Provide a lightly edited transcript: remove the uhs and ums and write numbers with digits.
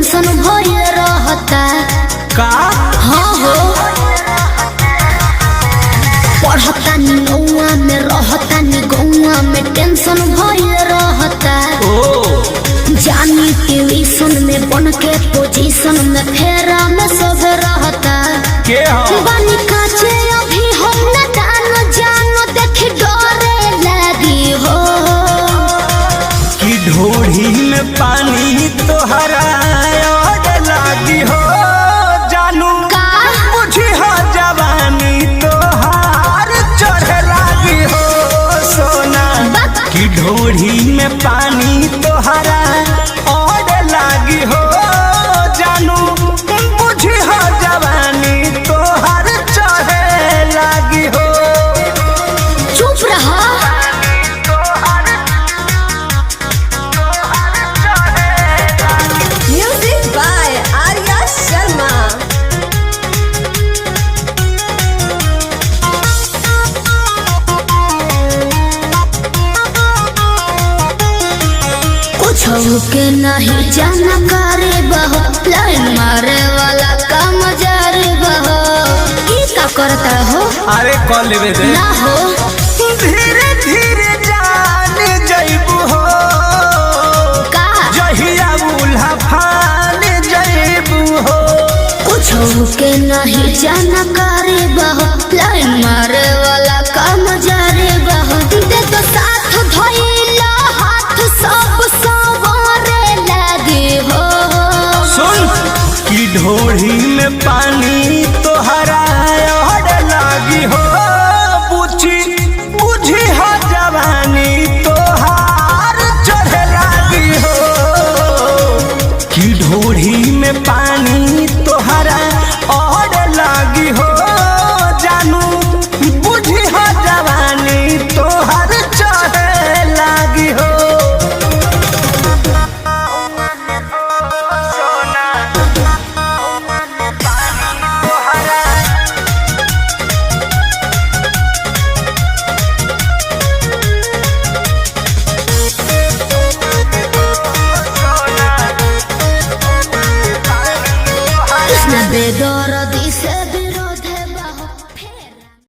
Tension भइल रहता का हाँ हो पढ़ता नी नौआ में रहता नी गौआ में टेंशन भइल रहता ओ जानी ट्यूशन में बन के पोजीशन में फेरा में सब रहता के हो बानी काचे अभी हम न जानो देख डरे लगी हो कि ढोढ़ी में पानी तोहरा और लागी हो जानू का बुझी हो जवानी तोहार चढ़े लागी हो सोना कि ढोढ़ी में पानी तोहरा और लागी हो जानू बुझी हो जवानी तोहार चढ़े लागी हो चुप रहा Music by Arya Sharma. कुछ के नहीं जानकारी बहो लाइन मारे वाला काम जारी बहो ई का करता हो अरे कॉल लेवे दे ना हो धीरे धीरे जान जइबू हो का जहिया उल्हा फान जइबू हो कुछ के नहीं जानकारी बहो लाइन मारे वाला काम जारी बहो दे तो साथ धइला हाथ सब सवारे लगे हो सुन कि ढोढ़ी में पानी तोहरा और लागी हो बुझी बुझी हो जवानी तोहार चढ़े लागी हो कि ढोढ़ी में पानी तोहरा